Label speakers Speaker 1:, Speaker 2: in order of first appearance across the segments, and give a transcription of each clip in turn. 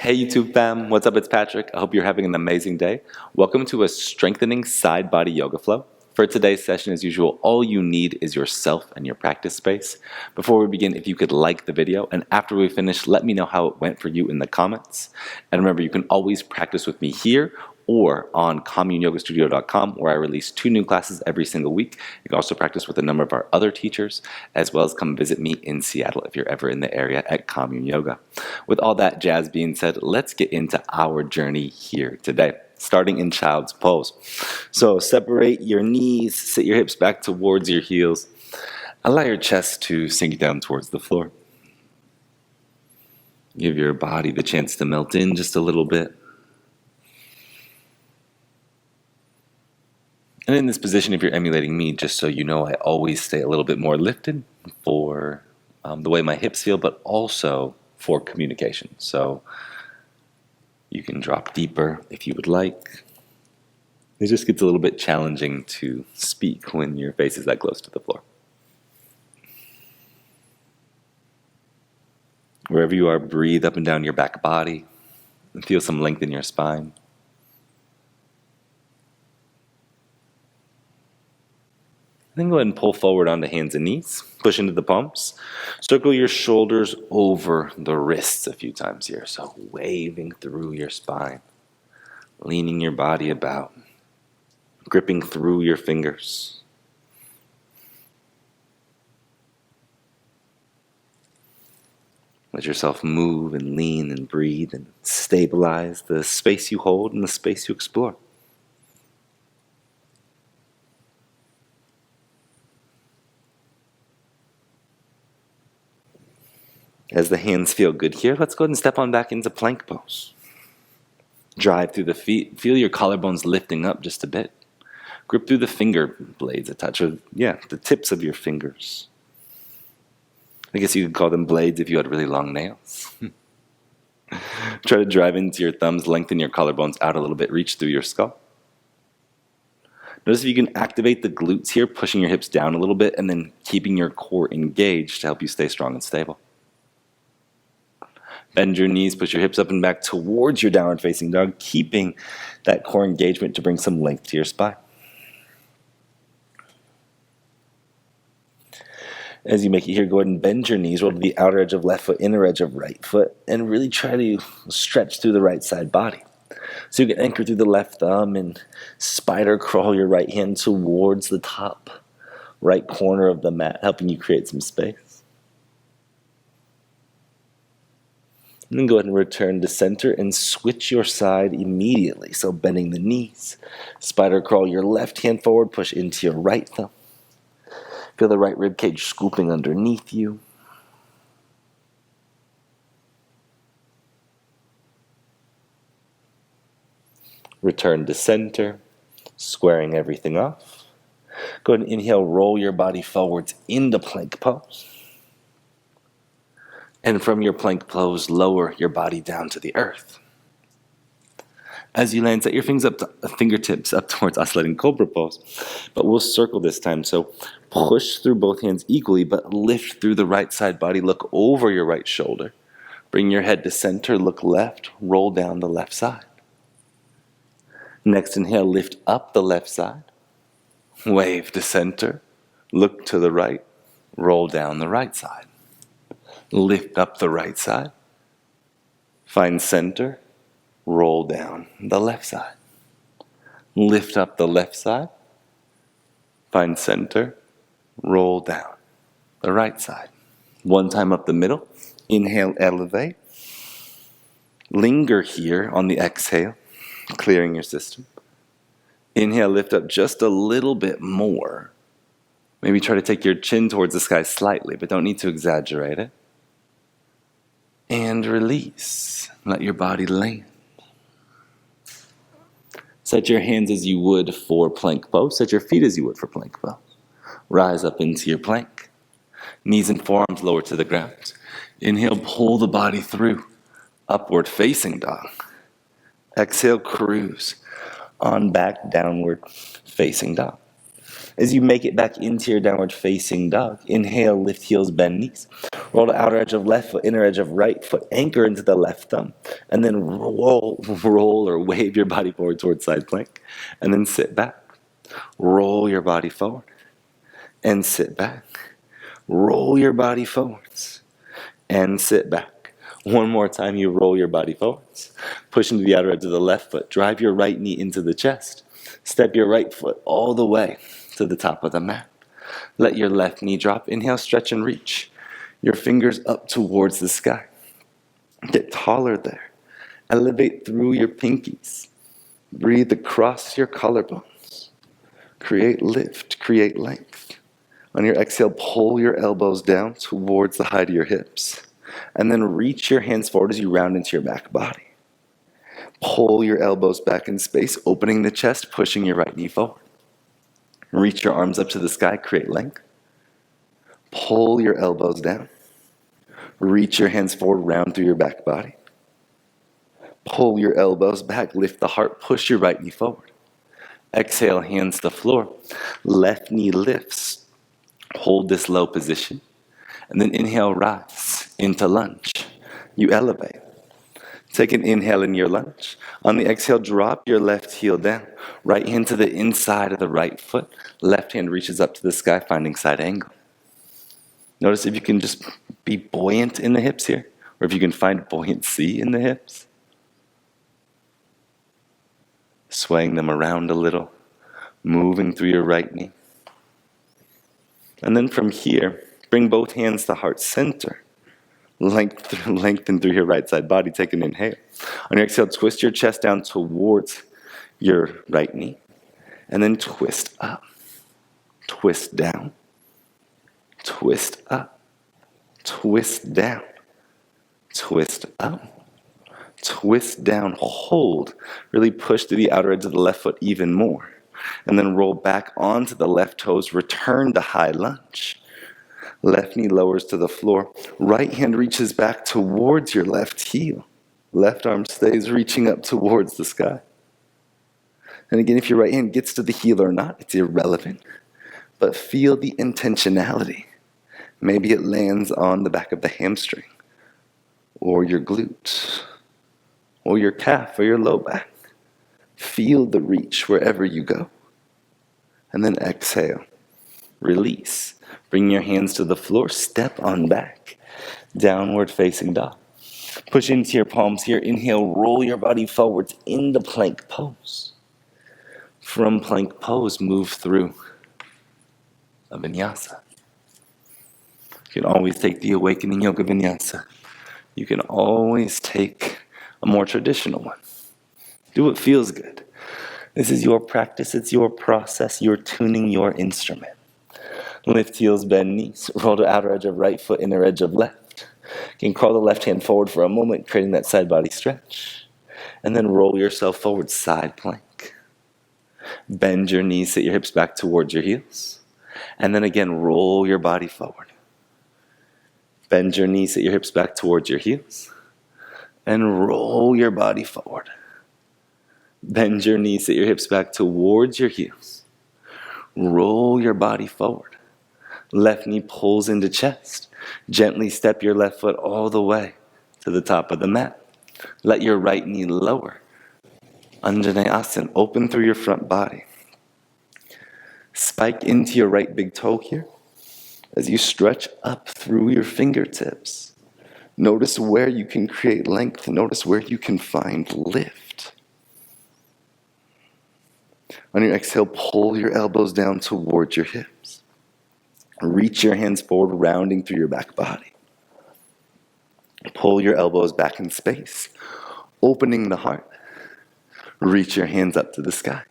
Speaker 1: Hey YouTube fam, what's up? It's Patrick. I hope you're having an amazing day. Welcome to a strengthening side body yoga flow. For today's session, as usual, all you need is yourself and your practice space. Before we begin, if you could like the video, and after we finish, let me know how it went for you in the comments. And remember, you can always practice with me here or on communeyogastudio.com, where I release 2 new classes every single week. You can also practice with a number of our other teachers, as well as come visit me in Seattle if you're ever in the area at Commune Yoga. With all that jazz being said, let's get into our journey here today, starting in child's pose. So separate your knees, sit your hips back towards your heels. Allow your chest to sink down towards the floor. Give your body the chance to melt in just a little bit. And in this position, if you're emulating me, just so you know, I always stay a little bit more lifted for the way my hips feel, but also for communication. So you can drop deeper if you would like. It just gets a little bit challenging to speak when your face is that close to the floor. Wherever you are, breathe up and down your back body and feel some length in your spine. Then go ahead and pull forward onto hands and knees. Push into the palms. Circle your shoulders over the wrists a few times here. So waving through your spine. Leaning your body about. Gripping through your fingers. Let yourself move and lean and breathe and stabilize the space you hold and the space you explore. As the hands feel good here, let's go ahead and step on back into plank pose. Drive through the feet. Feel your collarbones lifting up just a bit. Grip through the finger blades a touch, or the tips of your fingers. I guess you could call them blades if you had really long nails. Try to drive into your thumbs, lengthen your collarbones out a little bit, reach through your skull. Notice if you can activate the glutes here, pushing your hips down a little bit, and then keeping your core engaged to help you stay strong and stable. Bend your knees, push your hips up and back towards your downward facing dog, keeping that core engagement to bring some length to your spine. As you make it here, go ahead and bend your knees, roll to the outer edge of left foot, inner edge of right foot, and really try to stretch through the right side body. So you can anchor through the left thumb and spider crawl your right hand towards the top right corner of the mat, helping you create some space. And then go ahead and return to center and switch your side immediately. So bending the knees, spider crawl your left hand forward, push into your right thumb. Feel the right rib cage scooping underneath you. Return to center, squaring everything off. Go ahead and inhale, roll your body forwards into plank pose. And from your plank pose, lower your body down to the earth. As you land, set your fingertips up towards oscillating cobra pose. But we'll circle this time, so push through both hands equally, but lift through the right side body, look over your right shoulder. Bring your head to center, look left, roll down the left side. Next inhale, lift up the left side. Wave to center, look to the right, roll down the right side. Lift up the right side. Find center. Roll down the left side. Lift up the left side. Find center. Roll down the right side. One time up the middle. Inhale, elevate. Linger here on the exhale, clearing your system. Inhale, lift up just a little bit more. Maybe try to take your chin towards the sky slightly, but don't need to exaggerate it. And release. Let your body land. Set your hands as you would for plank pose. Set your feet as you would for plank pose. Rise up into your plank. Knees and forearms lower to the ground. Inhale, pull the body through. Upward facing dog. Exhale, cruise. On back, downward facing dog. As you make it back into your downward facing dog, inhale, lift heels, bend knees. Roll to outer edge of left foot, inner edge of right foot, anchor into the left thumb, and then roll or wave your body forward towards side plank, and then sit back. Roll your body forward, and sit back. Roll your body forwards, and sit back. One more time, you roll your body forwards. Push into the outer edge of the left foot. Drive your right knee into the chest. Step your right foot all the way to the top of the mat. Let your left knee drop. Inhale, stretch and reach. Your fingers up towards the sky. Get taller there. Elevate through your pinkies. Breathe across your collarbones. Create lift, create length. On your exhale, pull your elbows down towards the height of your hips. And then reach your hands forward as you round into your back body. Pull your elbows back in space, opening the chest, pushing your right knee forward. Reach your arms up to the sky, create length. Pull your elbows down. Reach your hands forward, round through your back body. Pull your elbows back, lift the heart, push your right knee forward. Exhale, hands to floor. Left knee lifts. Hold this low position. And then inhale, rise into lunge. You elevate. Take an inhale in your lunge. On the exhale, drop your left heel down. Right hand to the inside of the right foot. Left hand reaches up to the sky, finding side angle. Notice if you can just be buoyant in the hips here, or if you can find buoyancy in the hips. Swaying them around a little, moving through your right knee. And then from here, bring both hands to heart center. Lengthen through your right side body. Take an inhale. On your exhale, twist your chest down towards your right knee. And then twist up. Twist down. Twist up. Twist down. Twist up. Twist down. Hold. Really push to the outer edge of the left foot even more. And then roll back onto the left toes. Return to high lunge. Left knee lowers to the floor. Right hand reaches back towards your left heel. Left arm stays reaching up towards the sky. And again, if your right hand gets to the heel or not, it's irrelevant. But feel the intentionality. Maybe it lands on the back of the hamstring, or your glute, or your calf, or your low back. Feel the reach wherever you go. And then exhale. Release. Bring your hands to the floor. Step on back. Downward facing dog. Push into your palms here. Inhale, roll your body forwards into plank pose. From plank pose, move through a vinyasa. You can always take the awakening yoga vinyasa. You can always take a more traditional one. Do what feels good. This is your practice. It's your process. You're tuning your instrument. Lift heels, bend knees. Roll to outer edge of right foot, inner edge of left. You can crawl the left hand forward for a moment, creating that side body stretch. And then roll yourself forward, side plank. Bend your knees, sit your hips back towards your heels. And then again, roll your body forward. Bend your knees, sit your hips back towards your heels. And roll your body forward. Bend your knees, sit your hips back towards your heels. Roll your body forward. Left knee pulls into chest. Gently step your left foot all the way to the top of the mat. Let your right knee lower. Anjaneyasana, open through your front body. Spike into your right big toe here as you stretch up through your fingertips. Notice where you can create length. Notice where you can find lift. On your exhale, pull your elbows down towards your hips. Reach your hands forward, rounding through your back body. Pull your elbows back in space, opening the heart. Reach your hands up to the sky.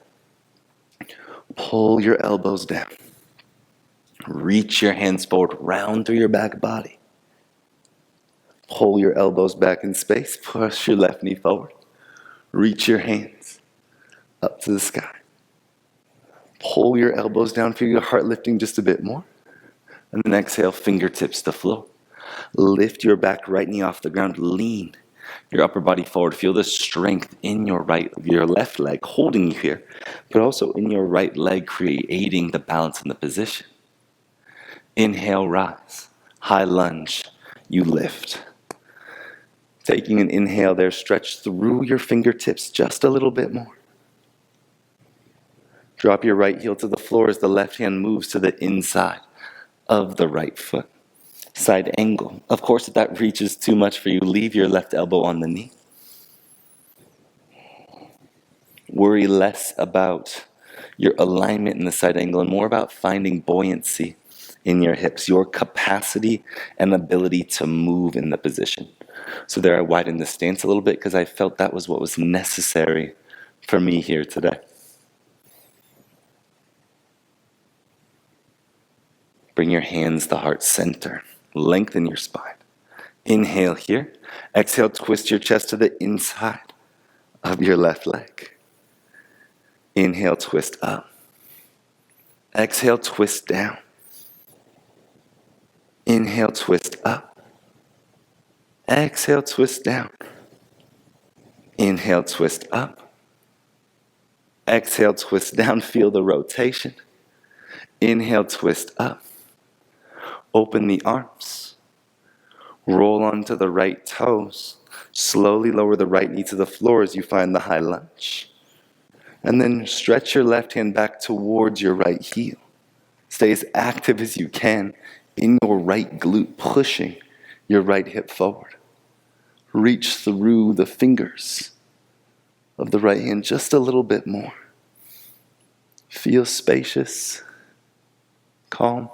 Speaker 1: Pull your elbows down. Reach your hands forward, round through your back body. Pull your elbows back in space, push your left knee forward. Reach your hands up to the sky. Pull your elbows down, feel your heart lifting just a bit more. And then exhale, fingertips to floor. Lift your back right knee off the ground, lean your upper body forward. Feel the strength in your left leg holding you here, but also in your right leg creating the balance in the position. Inhale, rise. High lunge, you lift. Taking an inhale there, stretch through your fingertips just a little bit more. Drop your right heel to the floor as the left hand moves to the inside of the right foot. Side angle. Of course, if that reaches too much for you, leave your left elbow on the knee. Worry less about your alignment in the side angle and more about finding buoyancy in your hips, your capacity and ability to move in the position. So there I widened the stance a little bit because I felt that was what was necessary for me here today. Bring your hands to heart center. Lengthen your spine. Inhale here. Exhale, twist your chest to the inside of your left leg. Inhale, twist up. Exhale, twist down. Inhale, twist up. Exhale, twist down. Inhale, twist up. Exhale, twist down. Feel the rotation. Inhale, twist up. Open the arms. Roll onto the right toes. Slowly lower the right knee to the floor as you find the high lunge. And then stretch your left hand back towards your right heel. Stay as active as you can in your right glute, pushing your right hip forward. Reach through the fingers of the right hand just a little bit more. Feel spacious, calm,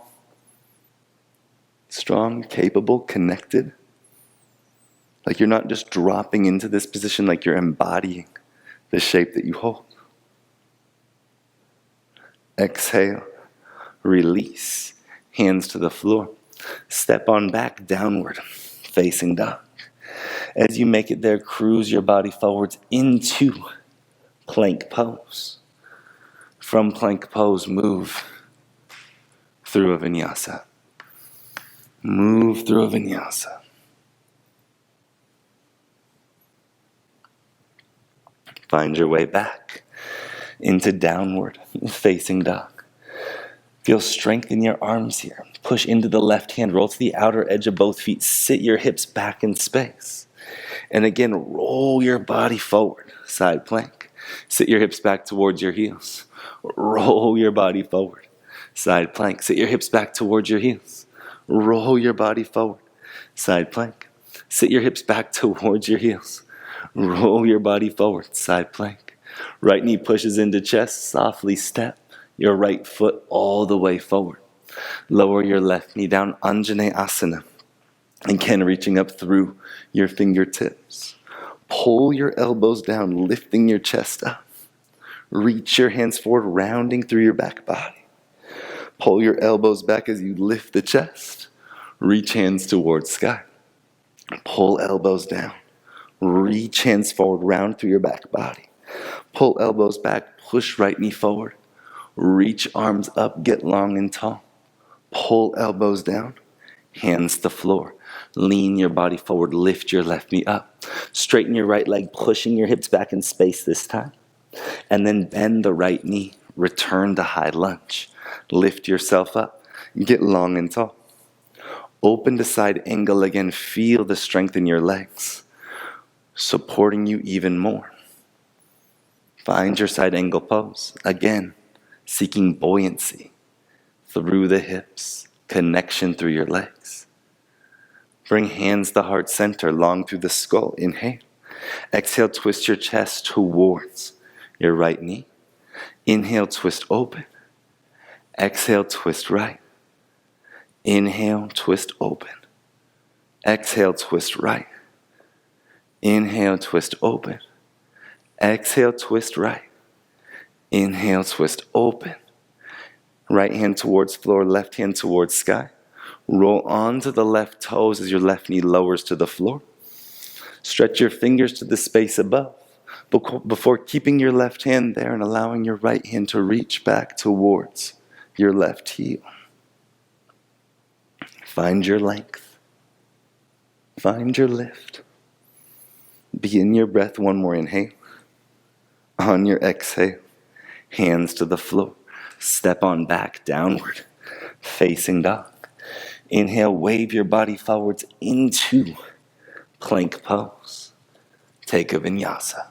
Speaker 1: strong, capable, connected. Like you're not just dropping into this position, like you're embodying the shape that you hold. Exhale, release, hands to the floor. Step on back, downward, facing dog. As you make it there, cruise your body forwards into plank pose. From plank pose, move through a vinyasa. Move through a vinyasa. Find your way back into downward facing dog. Feel strength in your arms here. Push into the left hand, roll to the outer edge of both feet. Sit your hips back in space. And again, roll your body forward, side plank. Sit your hips back towards your heels. Roll your body forward, side plank. Sit your hips back towards your heels. Roll your body forward, side plank. Sit your hips back towards your heels. Roll your body forward, side plank. Right knee pushes into chest, softly step your right foot all the way forward. Lower your left knee down, Anjaneyasana. Again, reaching up through your fingertips. Pull your elbows down, lifting your chest up. Reach your hands forward, rounding through your back body. Pull your elbows back as you lift the chest. Reach hands towards sky. Pull elbows down. Reach hands forward, round through your back body. Pull elbows back, push right knee forward. Reach arms up, get long and tall. Pull elbows down, hands to floor. Lean your body forward, lift your left knee up. Straighten your right leg, pushing your hips back in space this time. And then bend the right knee, return to high lunge. Lift yourself up, get long and tall. Open to side angle again, feel the strength in your legs, supporting you even more. Find your side angle pose, again, seeking buoyancy through the hips, connection through your legs. Bring hands to heart center, long through the skull. Inhale. Exhale, twist your chest towards your right knee. Inhale, twist open. Exhale, twist right. Inhale, twist open. Exhale, twist right. Inhale, twist open. Exhale, twist right. Inhale, twist open. Right hand towards floor, left hand towards sky. Roll onto the left toes as your left knee lowers to the floor. Stretch your fingers to the space above before keeping your left hand there and allowing your right hand to reach back towards your left heel. Find your length. Find your lift.
Speaker 2: Begin your breath, one more inhale. On your exhale, hands to the floor. Step on back, downward, facing dog. Inhale, wave your body forwards into plank pose. Take a vinyasa.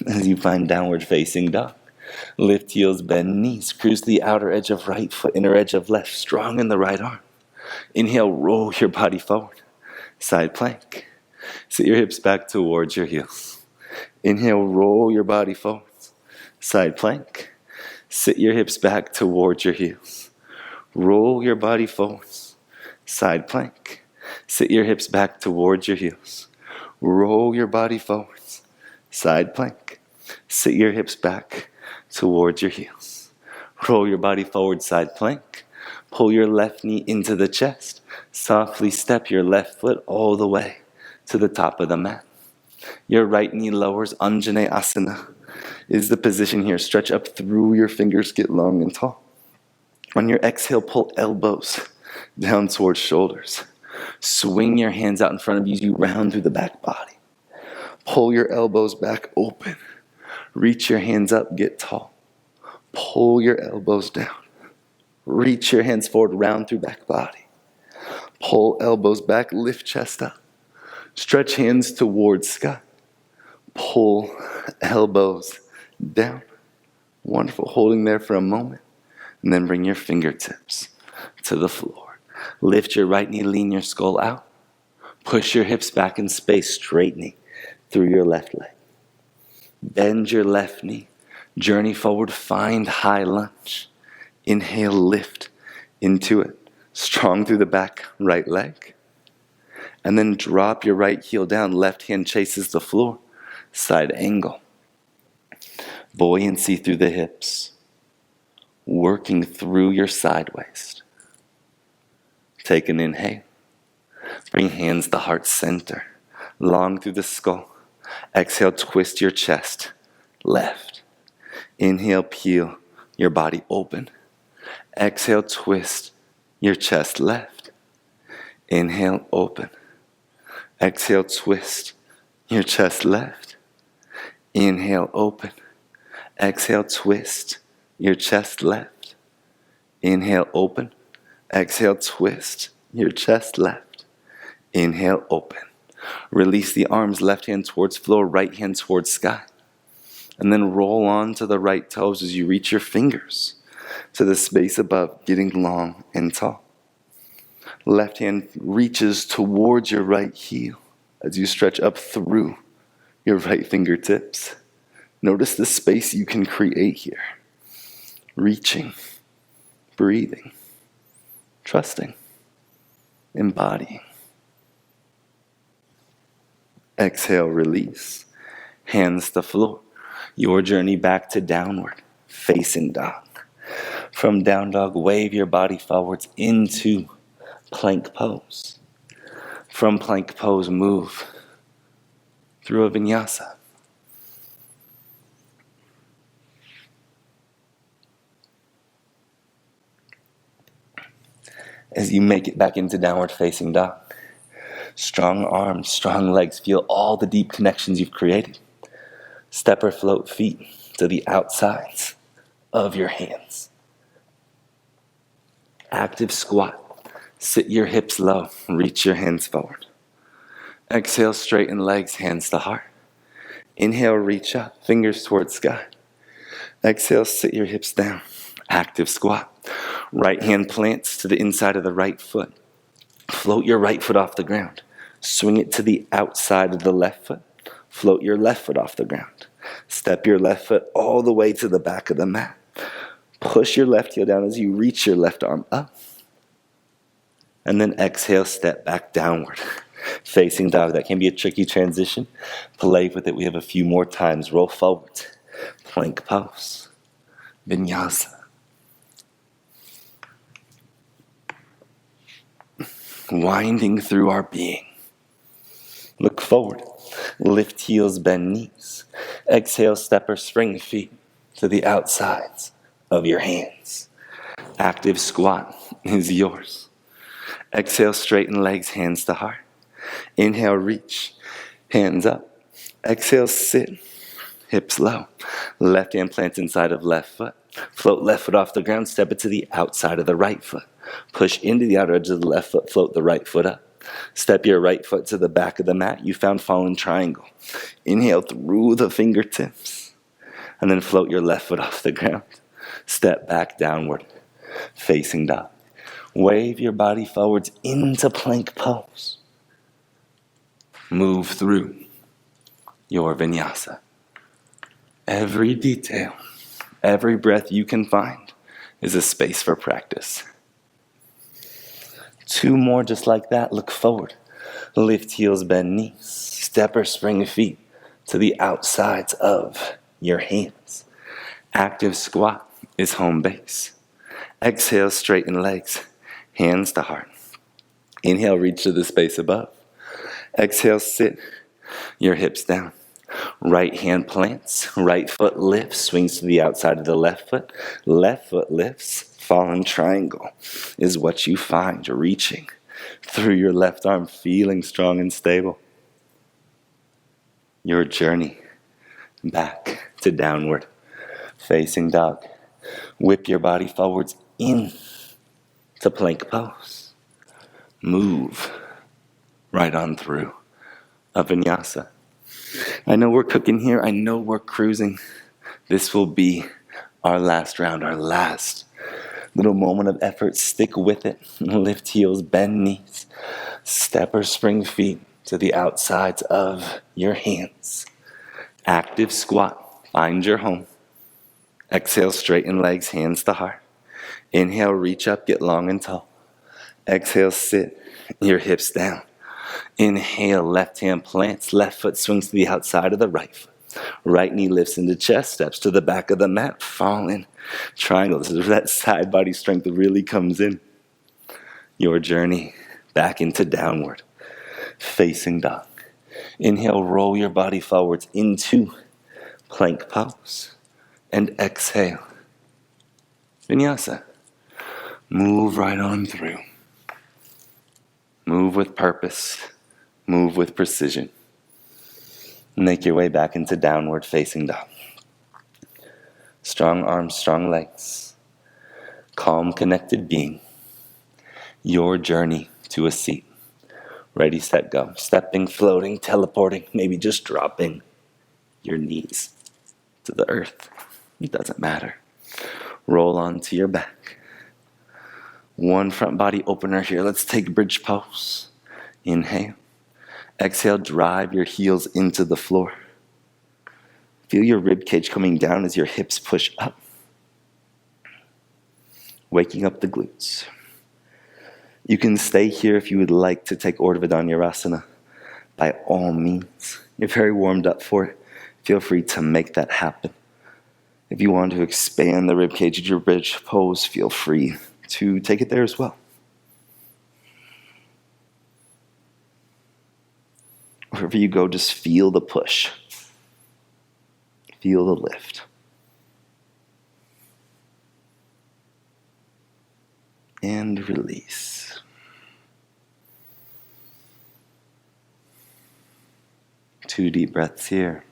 Speaker 2: As you find downward facing dog, lift heels, bend knees, cruise the outer edge of right foot, inner edge of left, strong in the right arm. Inhale, roll your body forward, side plank. Sit your hips back towards your heels. Inhale, roll your body forward, side plank. Sit your hips back towards your heels. Roll your body forwards, side plank. Sit your hips back towards your heels. Roll your body forwards, side plank. Sit your hips back towards your heels. Roll your body forward, side plank. Pull your left knee into the chest. Softly step your left foot all the way to the top of the mat. Your right knee lowers. Anjaneyasana is the position here. Stretch up through your fingers, get long and tall. On your exhale, pull elbows down towards shoulders. Swing your hands out in front of you as you round through the back body. Pull your elbows back open. Reach your hands up, get tall. Pull your elbows down. Reach your hands forward, round through back body. Pull elbows back, lift chest up. Stretch hands towards sky. Pull elbows down. Wonderful. Holding there for a moment. And then bring your fingertips to the floor. Lift your right knee, lean your skull out. Push your hips back in space, straightening through your left leg. Bend your left knee. Journey forward, find high lunge. Inhale, lift into it. Strong through the back right leg. And then drop your right heel down. Left hand chases the floor. Side angle. Buoyancy through the hips. Working through your side waist. Take an inhale. Bring hands to heart center. Long through the skull. Exhale, twist your chest. Left. Inhale, peel your body open. Exhale, twist your chest left. Inhale, open. Exhale, twist your chest left. Inhale, open. Exhale, twist your chest left. Inhale, open. Exhale, twist your chest left. Inhale, open. Release the arms, left hand towards floor, right hand towards sky. And then roll on to the right toes as you reach your fingers to the space above, getting long and tall. Left hand reaches towards your right heel as you stretch up through your right fingertips. Notice the space you can create here. Reaching, breathing, trusting, embodying. Exhale, release. Hands to floor. Your journey back to downward, facing dog. From down dog, wave your body forwards into plank pose. From plank pose, move through a vinyasa. As you make it back into downward facing dog, strong arms, strong legs, feel all the deep connections you've created. Step or float feet to the outsides of your hands. Active squat. Sit your hips low. Reach your hands forward. Exhale, straighten legs, hands to heart. Inhale, reach up, fingers towards sky. Exhale, sit your hips down. Active squat. Right hand plants to the inside of the right foot. Float your right foot off the ground. Swing it to the outside of the left foot. Float your left foot off the ground. Step your left foot all the way to the back of the mat. Push your left heel down as you reach your left arm up. And then exhale, step back downward. Facing dog. That can be a tricky transition. Play with it. We have a few more times. Roll forward. Plank pose. Vinyasa. Winding through our being. Look forward. Lift heels, bend knees. Exhale, step or spring feet to the outsides of your hands. Active squat is yours. Exhale, straighten legs, hands to heart. Inhale, reach, hands up. Exhale, sit, hips low. Left hand plants inside of left foot. Float left foot off the ground, step it to the outside of the right foot. Push into the outer edge of the left foot, float the right foot up. Step your right foot to the back of the mat. You found fallen triangle. Inhale through the fingertips. And then float your left foot off the ground. Step back downward, facing dog. Wave your body forwards into plank pose. Move through your vinyasa. Every detail, every breath you can find is a space for practice. 2 more just like that. Look forward. Lift heels, bend knees. Step or spring feet to the outsides of your hands. Active squat is home base. Exhale, straighten legs, hands to heart. Inhale, reach to the space above. Exhale, sit your hips down. Right hand plants, right foot lifts, swings to the outside of the left foot. Left foot lifts, fallen triangle is what you find reaching through your left arm, feeling strong and stable. Your journey back to downward facing dog. Whip your body forwards in to plank pose. Move right on through a vinyasa. I know we're cooking here. I know we're cruising. This will be our last round, our last little moment of effort. Stick with it. Lift heels, bend knees. Step or spring feet to the outsides of your hands. Active squat. Find your home. Exhale, straighten legs, hands to heart. Inhale, reach up, get long and tall. Exhale, sit your hips down. Inhale, left hand plants, left foot swings to the outside of the right foot. Right knee lifts into chest, steps to the back of the mat, fallen triangle. This is where that side body strength really comes in. Your journey back into downward, facing dog. Inhale, roll your body forwards into plank pose. And exhale, vinyasa. Move right on through. Move with purpose. Move with precision. Make your way back into downward facing dog. Strong arms, strong legs. Calm, connected being. Your journey to a seat. Ready, set, go. Stepping, floating, teleporting, maybe just dropping your knees to the earth. It doesn't matter. Roll onto your back. One front body opener here. Let's take bridge pose. Inhale. Exhale, drive your heels into the floor. Feel your rib cage coming down as your hips push up. Waking up the glutes. You can stay here if you would like to take Urdhva Dhanurasana. By all means. You're very warmed up for it. Feel free to make that happen. If you want to expand the rib cage at your bridge pose, feel free to take it there as well. Wherever you go, just feel the push. Feel the lift. And release. Two deep breaths here.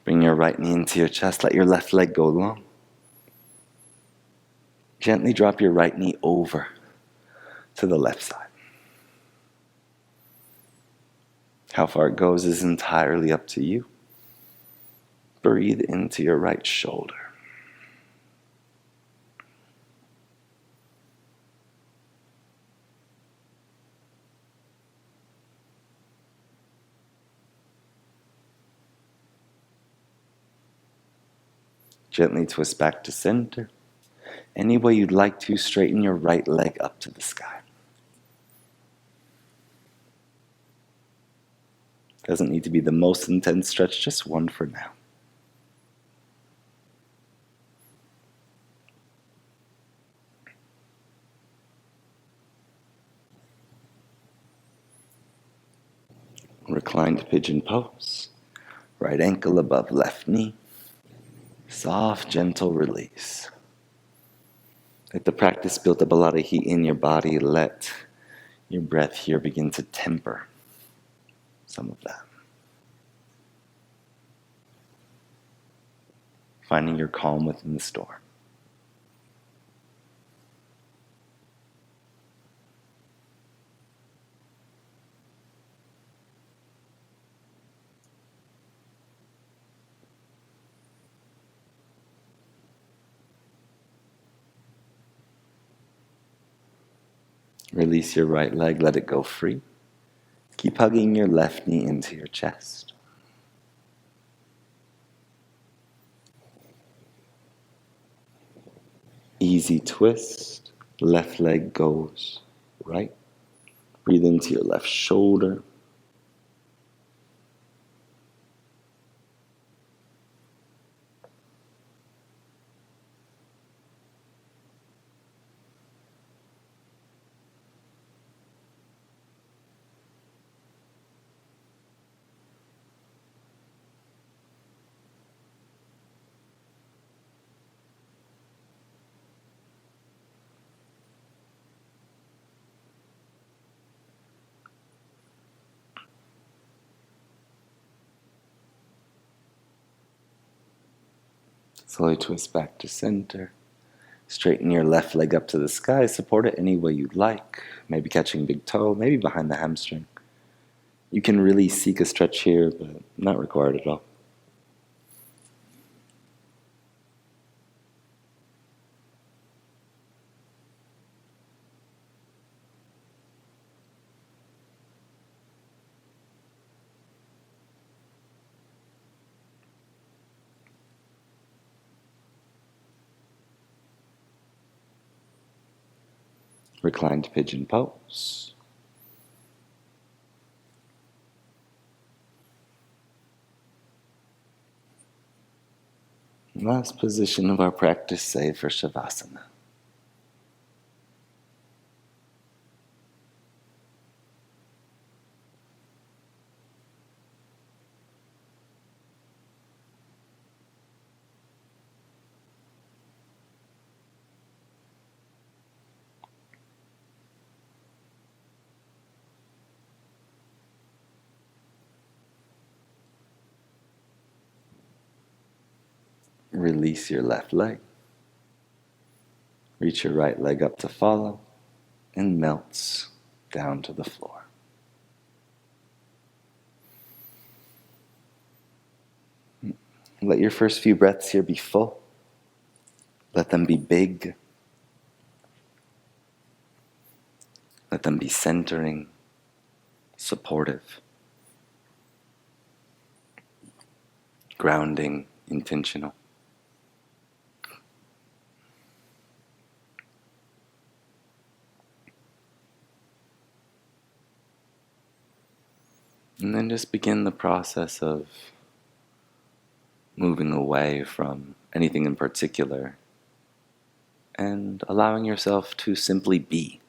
Speaker 2: Bring your right knee into your chest. Let your left leg go long. Gently drop your right knee over to the left side. How far it goes is entirely up to you. Breathe into your right shoulder. Gently twist back to center. Any way you'd like to, straighten your right leg up to the sky. Doesn't need to be the most intense stretch, just one for now. Reclined pigeon pose. Right ankle above left knee. Soft, gentle release. If the practice built up a lot of heat in your body, let your breath here begin to temper some of that. Finding your calm within the storm. Release your right leg, let it go free. Keep hugging your left knee into your chest. Easy twist. Left leg goes right. Breathe into your left shoulder. Slowly twist back to center. Straighten your left leg up to the sky. Support it any way you'd like. Maybe catching big toe, maybe behind the hamstring. You can really seek a stretch here, but not required at all. Reclined pigeon pose. Last position of our practice, save for Savasana. Release your left leg. Reach your right leg up to follow and melts down to the floor. Let your first few breaths here be full. Let them be big. Let them be centering, supportive, grounding, intentional. And then just begin the process of moving away from anything in particular and allowing yourself to simply be.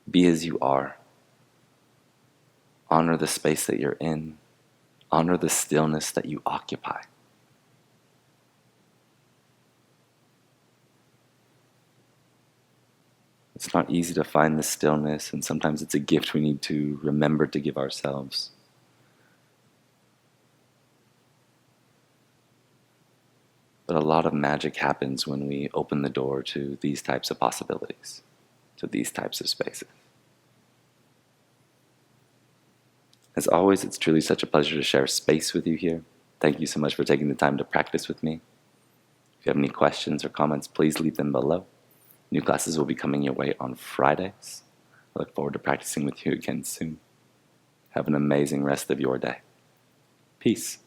Speaker 2: Be as you are. Honor the space that you're in. Honor the stillness that you occupy. It's not easy to find the stillness, and sometimes it's a gift we need to remember to give ourselves. But a lot of magic happens when we open the door to these types of possibilities, to these types of spaces. As always, it's truly such a pleasure to share space with you here. Thank you so much for taking the time to practice with me. If you have any questions or comments, please leave them below. New classes will be coming your way on Fridays. I look forward to practicing with you again soon. Have an amazing rest of your day. Peace.